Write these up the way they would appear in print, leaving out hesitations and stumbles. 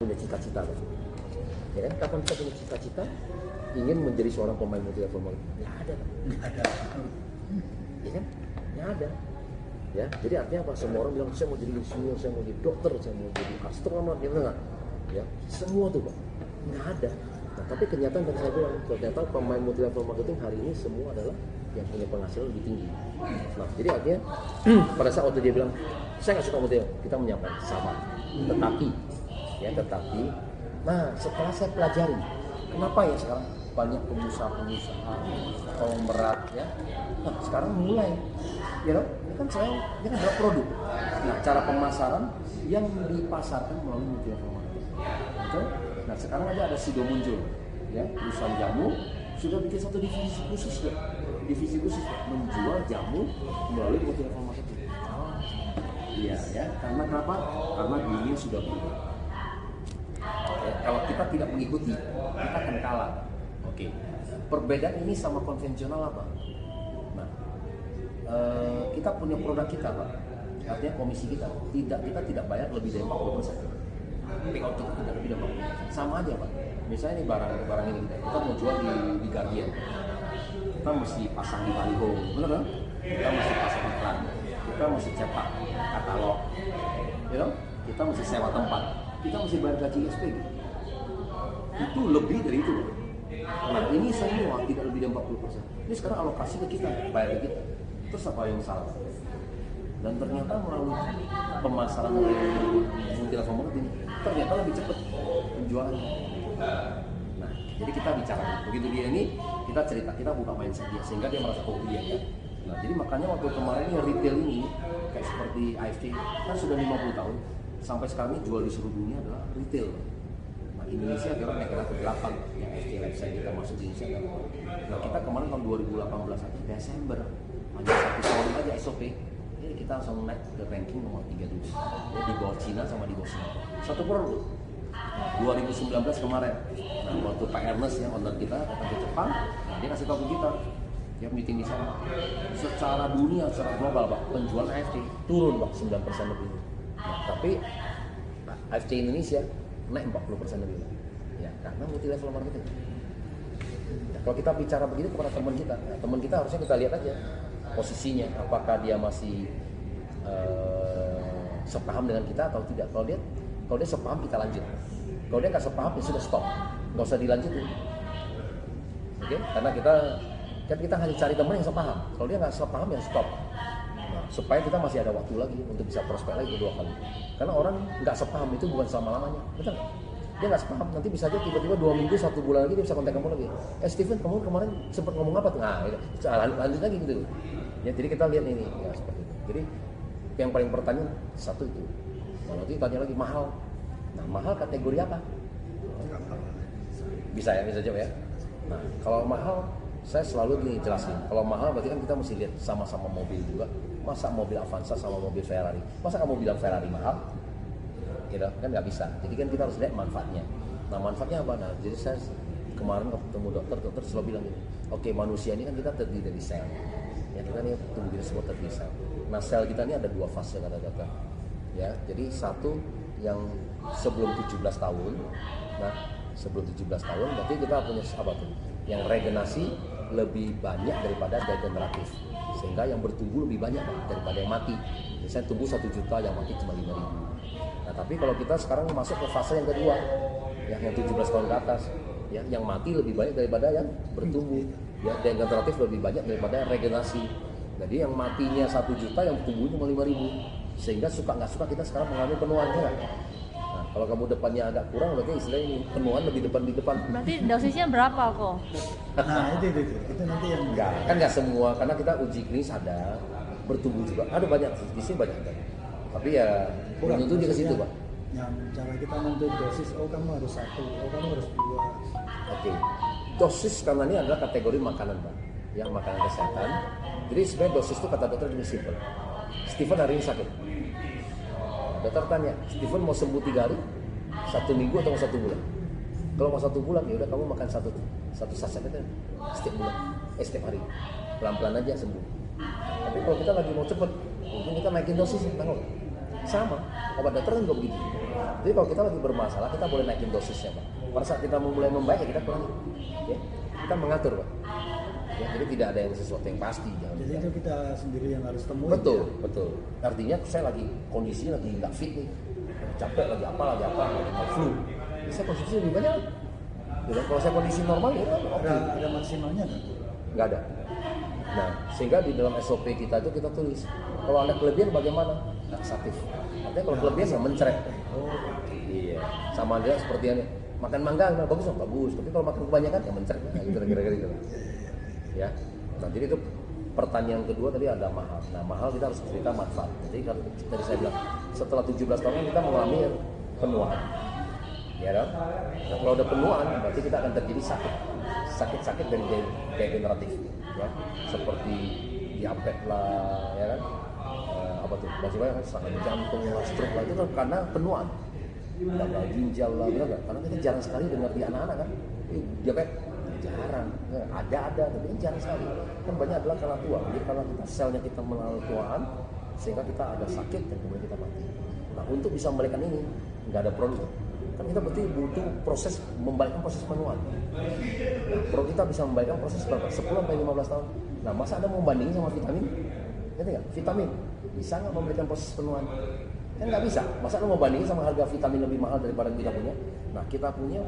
punya cita-cita kan? Ya kan? Kapan kita punya cita-cita ingin menjadi seorang pemain multi level marketing? Nggak ada kan? Nggak ada. Ya kan? Nggak ada. Ya, jadi artinya apa? Semua orang bilang saya mau jadi insinyur, saya mau jadi dokter, saya mau jadi astronot, ya enggak? Ya, semua tuh Pak, nggak ada. Nah, tapi kenyataan yang saya bilang, ternyata pemain multi level marketing hari ini semua adalah yang punya penghasilan lebih tinggi. Nah, jadi artinya pada saat waktu dia bilang saya nggak suka multi level, kita menyampaikan sama. Tetapi, nah setelah saya pelajari, kenapa ya sekarang banyak pengusaha konglomerat ya, nah sekarang mulai, ya loh, ini kan adalah produk. Nah, cara pemasaran yang dipasarkan melalui multi level marketing. Betul? Nah, sekarang ada Sido muncul, ya, perusahaan jamu sudah bikin satu divisi khusus menjual jamu melalui multi level marketing. Iya ya, karena kenapa? Karena dunia sudah berubah. Ya, kalau kita tidak mengikuti, kita akan kalah. Oke. Perbedaan ini sama konvensional apa? Nah, kita punya produk kita, Pak. Artinya komisi kita tidak bayar lebih dari 40%. Payout kita tidak lebih dari 40%. Sama aja, Pak. Misalnya ini barang ini kita mau jual di Guardian. Kita mesti pasang di baliho, benar kan? Kita mesti pasang iklan. Kita mesti cetak katalog, kita mesti sewa tempat, kita mesti bayar gaji SPG. Itu lebih dari itu. Nah, ini semua tidak lebih dari 40%. Ini sekarang alokasi ke kita, bayar ke kita. Terus apa yang salah? Dan ternyata melalui pemasaran multi level marketing ternyata lebih cepat penjualannya. Nah, jadi kita bicara begitu dia ini, kita cerita, kita buka mindset dia sehingga dia merasa kemudian ya. Nah, jadi makanya waktu kemarin ini retail ini kayak seperti AFC kan sudah 50 tahun sampai sekarang ini jual di seluruh dunia adalah retail. Nah, Indonesia kira negara ke-8 yang AFC website kita masuk di Indonesia. Nah, kita kemarin tahun 2018 aja Desember hanya 1 tahun aja SOP. Jadi kita langsung naik ke ranking nomor 3 dulu. Ya, di bawah Cina sama di bawah Singapura. Satu produk 2019 kemarin. Nah, waktu Pak Ernest yang owner kita datang ke Jepang, nah, dia kasih tahu ke kita. Ya, meeting di sana. Secara dunia, secara global, Pak, penjualan AFC turun, Pak, 9% lebih. Nah, tapi AFC Indonesia naik 40% lebih. Ya, karena multi level marketing. Nah, kalau kita bicara begitu kepada teman kita harusnya kita lihat aja posisinya, apakah dia masih sepaham dengan kita atau tidak. Kalau dia sepaham, kita lanjut. Kalau dia nggak sepaham, ya sudah stop, nggak usah dilanjutin. Oke? Karena kita hanya cari teman yang sepaham. Kalau dia nggak sepaham, ya stop. Nah, supaya kita masih ada waktu lagi untuk bisa prospek lagi kedua kali. Karena orang nggak sepaham itu bukan selama-lamanya, betul? Dia nggak sepaham, nanti bisa aja tiba-tiba 2 minggu, 1 bulan lagi dia bisa kontak kamu lagi. Steven, kamu kemarin sempat ngomong apa tuh? Nah, lanjut lagi gitu. Ya, jadi kita lihat ini, ya seperti itu. Jadi yang paling pertanyaan satu itu. Nah, nanti tanya lagi mahal. Nah, mahal kategori apa? Bisa jawab ya. Nah, kalau mahal saya selalu dijelasin. Kalau mahal berarti kan kita mesti lihat sama-sama mobil juga. Masa mobil Avanza sama mobil Ferrari? Masa kamu bilang Ferrari mahal? Gitu, kan nggak bisa. Jadi kan kita harus lihat manfaatnya. Nah, manfaatnya apa? Nah, jadi saya kemarin ketemu dokter selalu bilang gini. Oke, manusia ini kan kita terdiri dari sel. Ya, kita ini tubuh kita semua terdiri dari sel. Nah, sel kita ini ada 2 fase kata dokter. Ya, jadi satu yang sebelum 17 tahun. Nah, sebelum 17 tahun berarti kita punya apa tuh? Yang regenerasi lebih banyak daripada degeneratif, sehingga yang bertumbuh lebih banyak daripada yang mati. Misalnya tumbuh 1 juta, yang mati cuma 5.000. Nah, tapi kalau kita sekarang masuk ke fase yang kedua, ya, yang 17 tahun ke atas, ya, yang mati lebih banyak daripada yang bertumbuh, ya, degeneratif lebih banyak daripada regenerasi. Jadi yang matinya 1 juta, yang tumbuh cuma 5.000, sehingga suka nggak suka kita sekarang mengalami penuaan ya. Nah, kalau kamu depannya agak kurang, berarti istilahnya ini penuaan lebdi depan. Berarti dosisnya berapa kok? Nah, itu nanti yang nggak semua, karena kita uji klinis ada, bertumbuh juga, ada banyak, di sini banyak ada. Tapi ya belum tentu dia ke situ, Pak. Yang cara kita nentuin dosis, kamu harus 1, kamu harus 2. Oke. Dosis karena ini adalah kategori makanan, Pak. Yang makanan kesehatan. Jadi sebenarnya dosis itu kata dokter ini simple. Steven hari ini sakit. Dokter tanya, Steven mau sembuh 3 hari, 1 minggu atau mau 1 bulan? Kalau mau 1 bulan, ya udah kamu makan satu saset itu setiap bulan, setiap hari, pelan-pelan aja sembuh. Tapi kalau kita lagi mau cepet, mungkin kita naikin dosis, tahu? Sama, obat dokter kan juga begitu. Jadi kalau kita lagi bermasalah, kita boleh naikin dosisnya, Pak. Pada saat kita mulai membaik, ya kita kurangi. Ya, kita mengatur, Pak. Ya, jadi tidak ada yang sesuatu yang pasti. Jadi itu kita sendiri yang harus temui. Betul, betul. Artinya saya lagi kondisi lagi nggak fit nih, capek lagi apa, lagi mau flu. Ya, saya konsumsi lebih banyak. Ya, kalau saya kondisi normal, ya oke. Ada maksimalnya kan? Nggak ada. Nah, sehingga di dalam SOP kita itu kita tulis, kalau ada kelebihan bagaimana? Laksatif. Artinya kalau kelebihan ya mencret. Iya. Sama dia seperti ini. Makan mangga, bagus dong, bagus. Tapi kalau makan kebanyakan ya mencret. Nah, kira-kira gitu. Ya. Nah, jadi itu pertanyaan kedua tadi ada mahal. Nah, mahal kita harus cerita manfaat. Jadi kalau tadi saya bilang setelah 17 tahun kita mengalami penuaan. Ya kan? Nah, kalau ada penuaan berarti kita akan terjadi sakit dari degeneratif, ya, seperti diabetes lah, ya kan, apa tuh, masih banyak kan, serangan jantung lah, stroke lah, itu kan karena penuaan, gagal ginjal lah, benar nggak? Karena kita jarang sekali dengar di anak-anak kan, diabetes jarang, ya, ada, tapi kan jarang sekali, kan banyak adalah karena tua, jadi karena kita selnya kita melalui tuaan, sehingga kita ada sakit dan kemudian kita mati. Nah, untuk bisa membalikan ini nggak ada produk. Kan kita berarti butuh proses membalikkan proses penuaan. Nah, kalau kita bisa membalikkan proses berapa? 10 sampai 15 tahun. Nah, masa Anda mau bandingin sama vitamin? Ngerti nggak? Vitamin bisa nggak memberikan proses penuaan? Kan nggak bisa. Masa Anda mau bandingin sama harga vitamin lebih mahal daripada kita punya? Nah, kita punya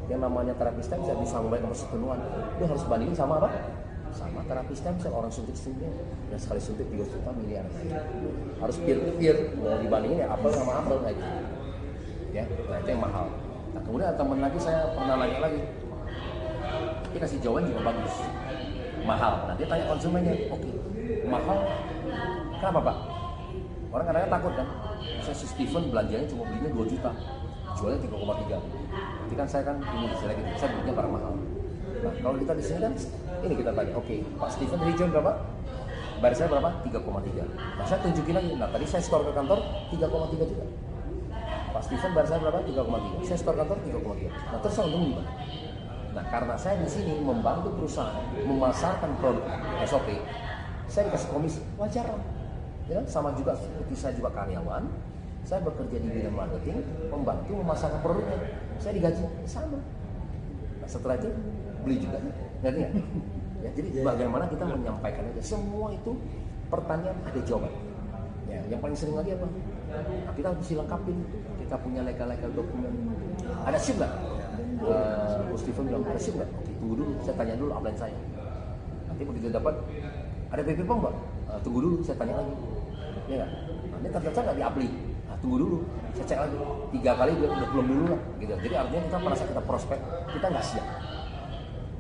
yang namanya terapi stem cell bisa memberikan proses penuaan. Itu harus bandingin sama apa? Sama terapi stem cell, orang suntik dan sekali suntik 3 juta miliar. Harus peer-to-peer, mau dibandingin ya apel sama apel kayak gitu. Ya, nah itu yang mahal. Nah, kemudian ada teman lagi saya pernah nanya lagi, dia kasih jawaban juga bagus, mahal. Nah dia tanya konsumennya, oke, mahal, kenapa Pak? Orang kadang-kadang takut kan, saya si Steven belanjanya cuma belinya 2 juta, jualnya 3,3. Tapi kan saya kan ini istilah gitu, saya belinya barang mahal. Nah kalau kita di sini kan, ini kita tanya, oke, Pak Steven dari jual berapa? Bayar saya berapa? 3,3. Nah saya tunjukin lagi, nah tadi saya skor ke kantor 3,3 juta. Pak Steven bayar saya berapa? 3,3. Saya store kantor 3,3. Nah terus saya untung gimana? Nah karena saya di sini membantu perusahaan memasarkan produk SOP, saya dikasih komisi, wajar lah. Ya, sama juga seperti saya juga karyawan, saya bekerja di bidang marketing, membantu memasarkan produknya, saya digaji sama. Nah setelah itu beli juga, ngerti nggak? Ya, jadi bagaimana kita menyampaikan itu, semua itu pertanyaan ada jawaban. Ya, yang paling sering lagi apa? Nah, kita harus dilengkapin. Kita punya legal dokumen. Ada SIM nggak? Bos Steven bilang ada SIM nggak? Oke, tunggu dulu. Saya tanya dulu upline saya. Nanti begitu dapat ada PP POM nggak? Tunggu dulu. Saya tanya lagi. Ya nggak? Nanti ternyata nggak diapli. Nah, tunggu dulu. Saya cek lagi. 3 kali dia udah belum dulu lah. Gitu. Jadi artinya kita merasa kita prospek, kita nggak siap.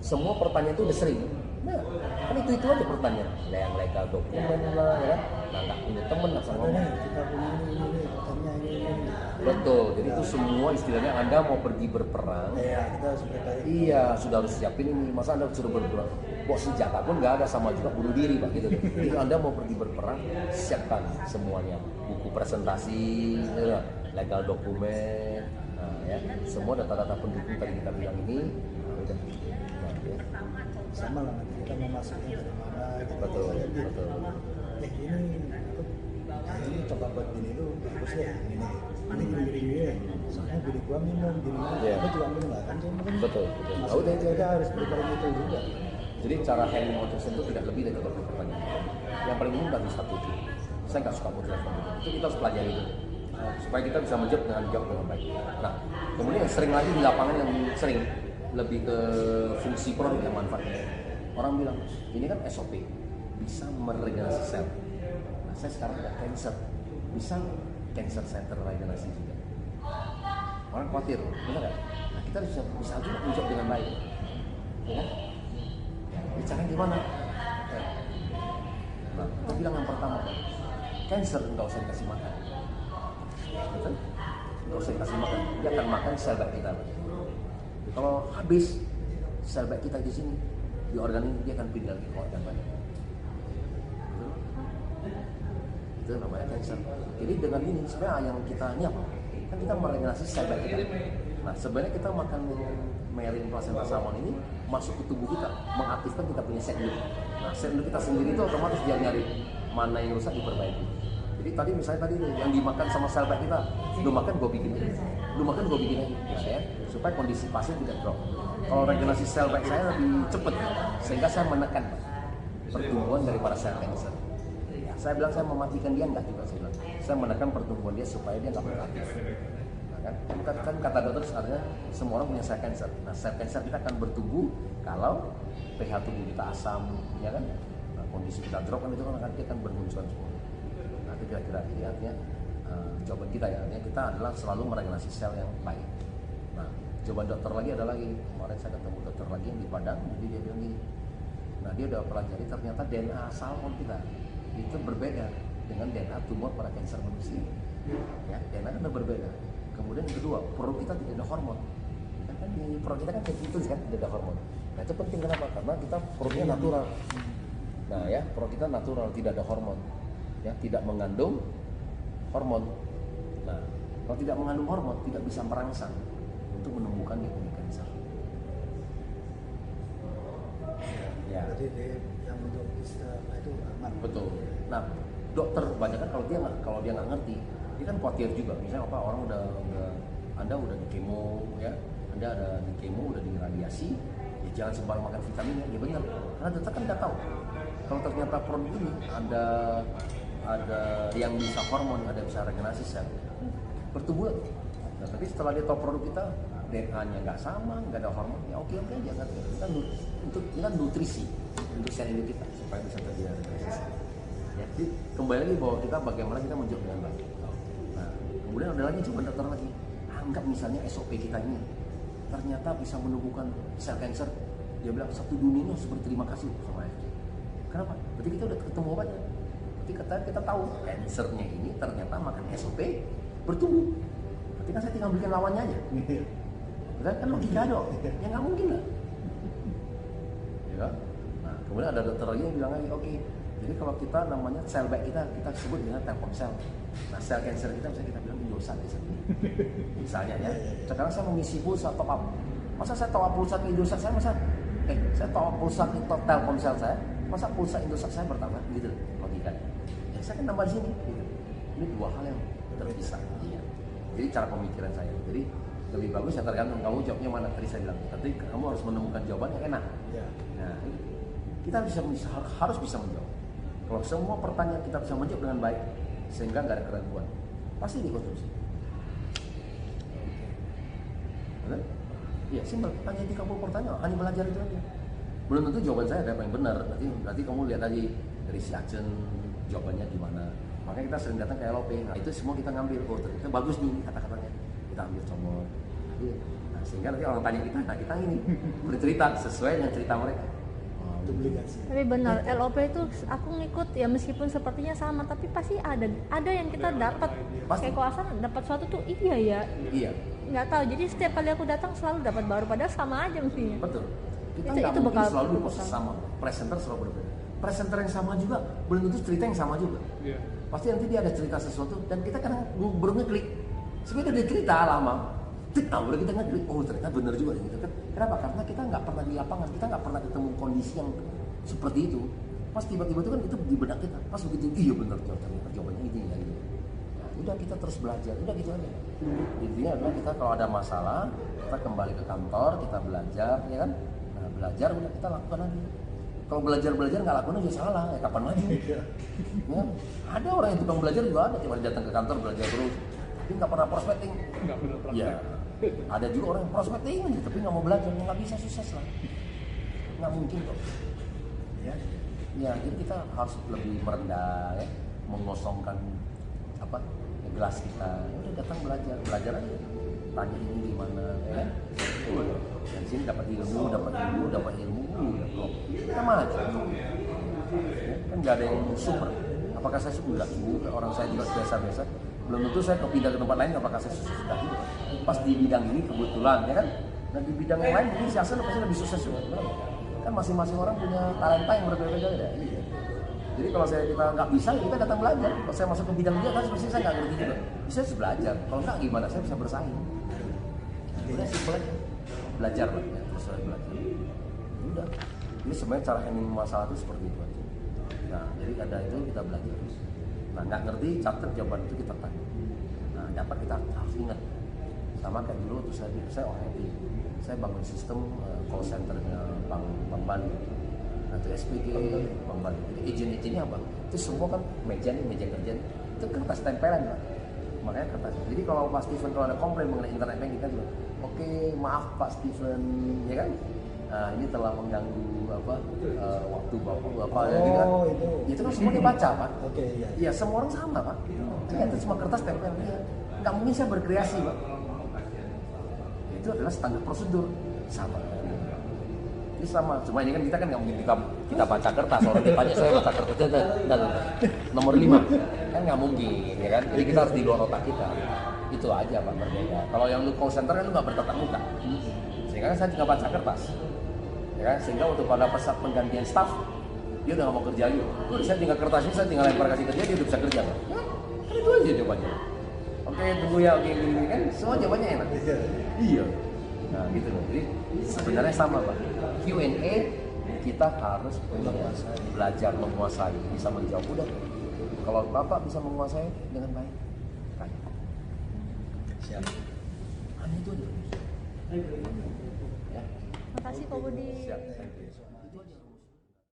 Semua pertanyaan itu udah sering. Nah, kan itu aja pertanyaan. Yang legal dokumen lah, ya kan? Nah, nggak punya temen nggak sama ngomong. Kita punya ini, katanya ini. Betul. Jadi itu semua istilahnya Anda mau pergi berperang. Iya, kita harus berkaya. Iya, sudah harus siapin ini. Masa Anda suruh berperang? Bawa senjata pun nggak ada, sama juga bunuh diri, Pak. Gitu. Jadi Anda mau pergi berperang, siapkan semuanya. Buku presentasi, ya, legal dokumen, nah, ya, semua data-data pendukung tadi kita bilang ini. Nah, udah. Nah, ya. Sama lah, nanti kita mau masuknya dari mana gitu. Betul, Jadi, betul. Ini coba buat bini lu bagus deh, ini gini. Soalnya bini gua minum, Iya. aku juga minum lah kan, cuma kan Betul. maksudnya kita harus berikan itu juga. Jadi cara handling autism itu tidak lebih dari 30 pertanyaan. Yang paling umum dari 1 itu. Saya nggak suka motivasi itu kita harus pelajari dulu. Supaya kita bisa menjawab dengan baik. Nah, kemudian yang sering lagi di lapangan yang sering lebih ke fungsi produk yang manfaatnya. Orang bilang, ini kan SOP, bisa meregenerasi sel. Nah, saya sekarang ada cancer, bisa cancer center regenerasi juga. Orang khawatir, benar nggak? Nah, kita bisa juga menjawab dengan baik. Ya? Bicara gimana? Nah, kita bilang yang pertama, cancer nggak usah dikasih makan. Betul? Nggak usah dikasih makan, dia akan makan sel baik kita. Kalau habis sel baik kita di sini, di organ ini dia akan pindah ke organ lain. Itu namanya cancer. Jadi dengan ini sebenarnya yang kita ini apa? Kan kita meregenerasi sel baik kita. Nah sebenarnya kita makan myelin placenta salmon ini masuk ke tubuh kita, mengaktifkan kita punya sel hidup. Nah sel hidup kita sendiri itu otomatis dia nyari mana yang rusak diperbaiki. Jadi tadi misalnya tadi nih, yang dimakan sama sel baik kita, lu makan gue bikin aja, lu makan gue bikin aja, ya, supaya kondisi pasien tidak drop. Kalau regenerasi sel baik saya lebih cepat, sehingga saya menekan pertumbuhan daripada sel kanker. Ya, saya bilang saya mematikan dia enggak juga, saya bilang saya menekan pertumbuhan dia supaya dia nggak produktif. Nah, kan kata dokter sebenarnya semua orang punya sel kanker. Nah, sel kanker kita akan bertumbuh kalau pH tubuh kita asam, ya kan? Nah, kondisi kita drop kan itu kan akan bermunculan semua. Nah, itu kira-kira ini artinya jawaban kita ya, artinya kita adalah selalu meregenerasi sel yang baik. Nah, jawaban dokter lagi ada lagi. Kemarin saya ketemu dokter lagi yang di Padang, jadi dia bilang gini. Nah, dia udah pelajari ternyata DNA salmon kita itu berbeda dengan DNA tumor pada kanker manusia. Ya, DNA kan udah berbeda. Kemudian yang kedua, perut kita tidak ada hormon. Kan di perut kita kan itu kan tidak ada hormon. Nah, itu penting kenapa? Karena kita perutnya natural. Nah, ya, perut kita natural, tidak ada hormon. Ya, tidak mengandung hormon. Nah, kalau tidak mengandung hormon, tidak bisa merangsang untuk menumbuhkan dia punya kanker. Ya. Jadi dia yang untuk istilah itu aman. Betul. Nah, dokter banyak kan kalau dia nggak ngerti, dia kan khawatir juga. Misalnya apa orang udah Anda udah di kemo ya, Anda ada di kemo, udah di radiasi, ya jangan sembarang makan vitamin ya benar. Karena dokter kan nggak tahu kalau ternyata produk ini ada yang bisa hormon, ada bisa regenerasi sel, bertumbuh lagi. Nah, tapi setelah dia tahu produk kita DNA-nya nggak sama, nggak ada hormon, ya oke aja kan. Kita nutrisi untuk sel hidup kita supaya bisa terjadi regenerasi. Ya, jadi kembali lagi bahwa kita bagaimana kita menjawab dengan baik. Nah, kemudian ada lagi coba dokter lagi, anggap misalnya SOP kita ini ternyata bisa menumbuhkan sel kanker. Dia bilang satu dunia ini harus berterima kasih sama AFC. Kenapa? Berarti kita udah ketemu obatnya. Berarti kita tahu kankernya ini ternyata makan SOP bertumbuh. Berarti kan saya tinggal bikin lawannya aja. Betul kan logika dong? Ya nggak mungkin lah. Ya. Nah, kemudian ada dokter lagi yang bilang lagi, oke. Jadi kalau kita namanya sel baik kita sebut dengan Telkomsel. Nah, sel kanker kita bisa kita bilang Indosat misalnya ya. Sekarang saya mengisi pulsa top up. Masa saya top up pulsa ke Indosat saya saya top up pulsa ke Telkomsel saya, masa pulsa Indosat saya bertambah gitu logikanya. Ya saya kan nambah di sini gitu. Ini dua hal yang terpisah. Iya. Jadi cara pemikiran saya. Jadi lebih bagus ya tergantung kamu jawabnya mana. Tadi saya bilang, tapi kamu harus menemukan jawaban yang enak. Ya. Nah, kita harus bisa menjawab. Kalau semua pertanyaan kita bisa menjawab dengan baik, sehingga nggak ada keraguan, pasti dikonsumsi. Benar? Iya, simpel. Tanya 30 pertanyaan, hanya belajar itu aja. Belum tentu jawaban saya ada yang benar. Nanti kamu lihat aja dari si Acen jawabannya gimana. Makanya kita sering datang ke LOP. Nah, itu semua kita ngambil. Oh, ternyata bagus nih kata-katanya. Kita ambil comot. Nah, sehingga nanti orang tanya kita, nah kita ini bercerita sesuai dengan cerita mereka. Duplikasi. Tapi benar, LOP itu aku ngikut ya meskipun sepertinya sama, tapi pasti ada yang kita dapat. Pasti. Kayak koasan dapat suatu tuh iya ya. Iya. Nggak tahu. Jadi setiap kali aku datang selalu dapat baru, padahal sama aja mestinya. Betul. Kita Itu nggak mungkin bekal selalu di bekal. proses sama. Presenter selalu berbeda. Presenter yang sama juga belum tentu cerita yang sama juga. Iya. Pasti nanti dia ada cerita sesuatu dan kita kadang baru ngeklik. Sebenarnya dia cerita lama. Baru kita ngeklik, oh ternyata benar juga gitu kan. Kenapa? Karena kita nggak pernah di lapangan, kita nggak pernah ketemu kondisi yang seperti itu. Pas tiba-tiba itu kan itu di benak kita. Pas begitu, iya benar ternyata jawabannya ini ya gitu. Nah, udah kita terus belajar, udah gitu aja. Intinya adalah kita kalau ada masalah, kita kembali ke kantor, kita belajar, ya kan? Nah, belajar udah kita lakukan lagi. Kalau belajar nggak lakukan aja salah, ya kapan maju? Ya, ada orang yang tukang belajar juga ada, cuma datang ke kantor belajar terus, tapi nggak pernah prospecting. Nggak benar praktek. Ya, ada juga orang yang prospecting aja, tapi nggak mau belajar, nggak bisa sukses lah, nggak mungkin kok. Ya, jadi kita harus lebih merendah, ya, mengosongkan gelas kita. Ya udah datang belajar aja, tanya ini gimana, ya kan? Dan sini dapat ilmu, udah kok. Kita maju. Ya, kan nggak ada yang super. Apakah saya sudah orang saya juga biasa-biasa? Belum tentu saya pindah ke tempat lain, apakah saya sukses juga? Pas di bidang ini kebetulan, ya kan? Dan di bidang yang lain mungkin si Hasan pasti lebih sukses juga. Kan masing-masing orang punya talenta yang berbeda-beda ya. Jadi kalau kita nggak bisa, ya kita datang belajar. Kalau saya masuk ke bidang dia kan sebenarnya saya nggak ngerti juga. Saya harus belajar. Kalau nggak gimana? Saya bisa bersaing. Udah simpel aja. Belajar lah, ya. Terus saya belajar. Udah. Ini sebenarnya cara handling masalah itu seperti itu aja. Nah, jadi ada itu kita belajar. Nah, nggak ngerti, catat jawaban itu kita tanya. Nah, dapat kita harus ingat. Sama kayak dulu tuh saya orang IT. Saya bangun sistem call centernya Bank Bali. Nah, itu SPG Bank Bali. Jadi agent-agentnya apa? Itu semua kan meja kerja nih. Itu kertas tempelan, Pak. Makanya kertas. Jadi kalau Pak Steven kalau ada komplain mengenai internet banking kita bilang, oke, maaf Pak Steven, ya kan? Nah, ini telah mengganggu waktu bapak ya, gitu kan? Itu kan semua dibaca, Pak. Oke, iya. Iya, semua orang sama, Pak. Ya, itu cuma kertas tempel. Nggak mungkin saya berkreasi, Pak. Itu adalah standar prosedur sama. Ini sama, cuma ini kan kita nggak mungkin kita baca kertas, orang ditanya saya baca kertas dan nomor 5 kan nggak mungkin, ya kan? Jadi kita harus di luar otak kita. Itu aja Pak berbeda. Kalau yang lu call center kan lu nggak bertatap muka, sehingga saya juga baca kertas, ya kan? Sehingga untuk pada saat penggantian staff dia udah nggak mau kerja lagi. Saya tinggal kertas ini, saya tinggal lempar kasih ke dia udah bisa kerja, Pak. Kan itu aja jawabannya. Oke, tunggu ya, oke gini kan, semua jawabannya enak. Iya. Nah gitu loh, jadi sebenarnya sama Pak. Q&A kita harus belajar menguasai, bisa menjawab. Udah, kalau Bapak bisa menguasai dengan baik, tanya. Siap. Hanya itu aja. Ya. Makasih Pak Budi. Siap. Itu aja.